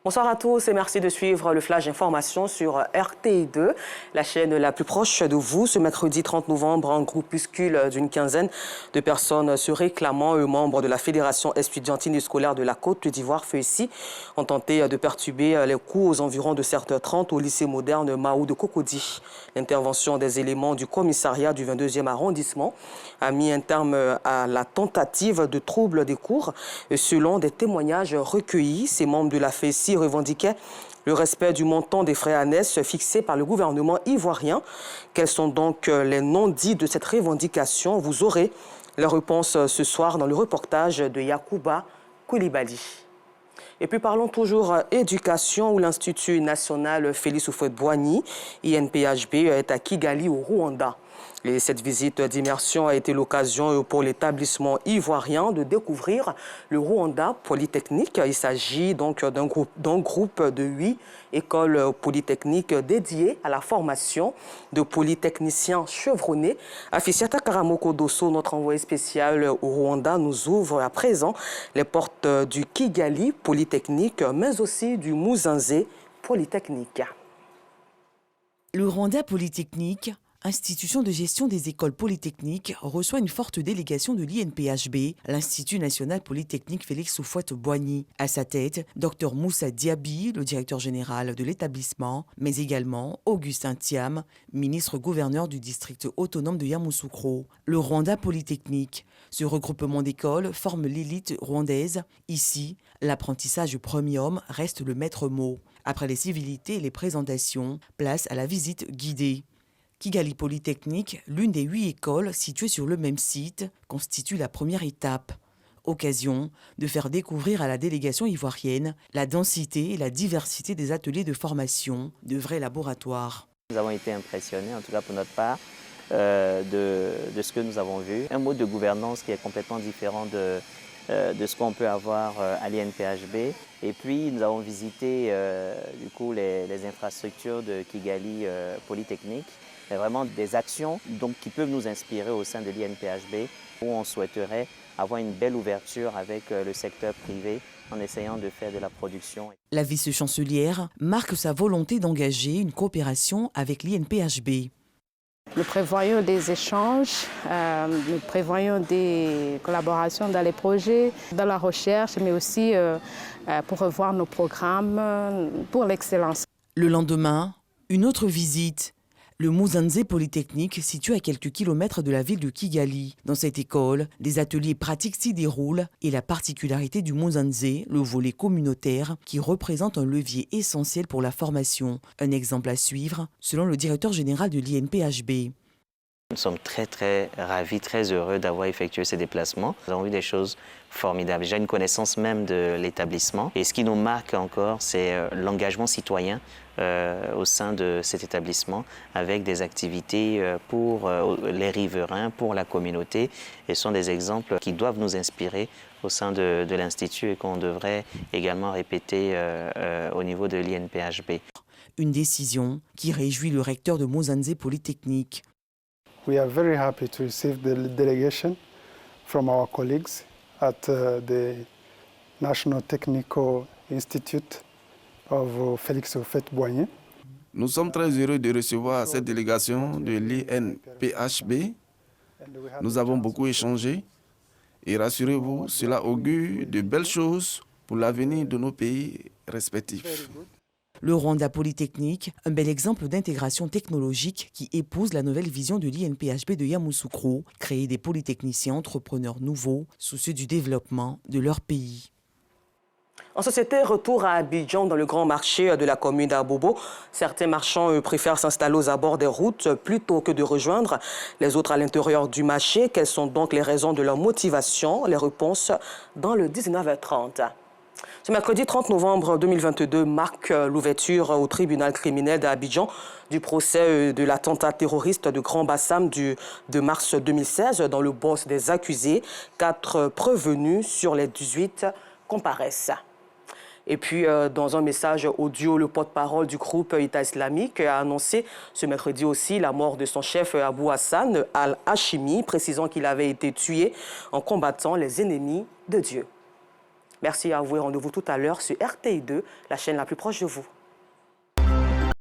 Bonsoir à tous et merci de suivre le Flash Information sur RTI2, la chaîne la plus proche de vous. Ce mercredi 30 novembre, un groupuscule d'une quinzaine de personnes se réclamant membres de la Fédération estudiantine et scolaire de la Côte d'Ivoire, FEUSI, ont tenté de perturber les cours aux environs de 7h30 au lycée moderne Mahou de Cocody. L'intervention des éléments du commissariat du 22e arrondissement a mis un terme à la tentative de trouble des cours. Selon des témoignages recueillis, ces membres de la FEUSI revendiquaient le respect du montant des frais annexes fixés par le gouvernement ivoirien. Quels sont donc les non-dits de cette revendication? Vous aurez les réponses ce soir dans le reportage de Yacouba Koulibaly. Et puis parlons toujours éducation où l'Institut national Félix Houphouët-Boigny, INPHB, est à Kigali au Rwanda. Et cette visite d'immersion a été l'occasion pour l'établissement ivoirien de découvrir le Rwanda Polytechnique. Il s'agit donc d'un groupe de 8 écoles polytechniques dédiées à la formation de polytechniciens chevronnés. Afisiata Karamoko Dosso, notre envoyé spécial au Rwanda, nous ouvre à présent les portes du Kigali Polytechnique, mais aussi du Muzanze Polytechnique. Le Rwanda Polytechnique, institution de gestion des écoles polytechniques, reçoit une forte délégation de l'INPHB, l'Institut national polytechnique Félix Houphouët-Boigny. À sa tête, Dr Moussa Diaby, le directeur général de l'établissement, mais également Augustin Thiam, ministre-gouverneur du district autonome de Yamoussoukro. Le Rwanda Polytechnique, ce regroupement d'écoles forme l'élite rwandaise. Ici, l'apprentissage premium reste le maître mot. Après les civilités et les présentations, place à la visite guidée. Kigali Polytechnique, l'une des 8 écoles situées sur le même site, constitue la première étape. Occasion de faire découvrir à la délégation ivoirienne la densité et la diversité des ateliers de formation, de vrais laboratoires. Nous avons été impressionnés, en tout cas pour notre part, de ce que nous avons vu. Un mode de gouvernance qui est complètement différent de ce qu'on peut avoir à l'INPHB. Et puis nous avons visité du coup, les infrastructures de Kigali Polytechnique. C'est vraiment des actions donc, qui peuvent nous inspirer au sein de l'INPHB où on souhaiterait avoir une belle ouverture avec le secteur privé en essayant de faire de la production. La vice-chancelière marque sa volonté d'engager une coopération avec l'INPHB. Nous prévoyons des échanges, nous prévoyons des collaborations dans les projets, dans la recherche, mais aussi pour revoir nos programmes pour l'excellence. Le lendemain, une autre visite. Le Muzanze Polytechnique, situé à quelques kilomètres de la ville de Kigali. Dans cette école, des ateliers pratiques s'y déroulent et la particularité du Muzanze, le volet communautaire, qui représente un levier essentiel pour la formation. Un exemple à suivre, selon le directeur général de l'INPHB. Nous sommes très ravis, très heureux d'avoir effectué ces déplacements. Nous avons vu des choses formidables. J'ai une connaissance même de l'établissement. Et ce qui nous marque encore, c'est l'engagement citoyen au sein de cet établissement avec des activités pour les riverains, pour la communauté. Et ce sont des exemples qui doivent nous inspirer au sein de l'Institut et qu'on devrait également répéter au niveau de l'INPHB. Une décision qui réjouit le recteur de Muzanze Polytechnique. We are very happy to receive the delegation from our colleagues at the National Technical Institute of Félix Houphouët-Boigny. Nous sommes très heureux de recevoir cette délégation de l'INPHB. Nous avons beaucoup échangé et rassurez-vous, cela augure de belles choses pour l'avenir de nos pays respectifs. Le Rwanda Polytechnique, un bel exemple d'intégration technologique qui épouse la nouvelle vision de l'INPHB de Yamoussoukro, créer des polytechniciens entrepreneurs nouveaux, soucieux du développement de leur pays. En société, retour à Abidjan dans le grand marché de la commune d'Abobo. Certains marchands préfèrent s'installer aux abords des routes plutôt que de rejoindre les autres à l'intérieur du marché. Quelles sont donc les raisons de leur motivation? Les réponses dans le 19h30. Ce mercredi 30 novembre 2022 marque l'ouverture au tribunal criminel d'Abidjan du procès de l'attentat terroriste de Grand Bassam de mars 2016. Dans le boss des accusés, 4 prévenus sur les 18 comparaissent. Et puis, dans un message audio, le porte-parole du groupe État islamique a annoncé ce mercredi aussi la mort de son chef Abou Hassan al-Hashimi, précisant qu'il avait été tué en combattant les ennemis de Dieu. Merci à vous et rendez-vous tout à l'heure sur RTI2, la chaîne la plus proche de vous.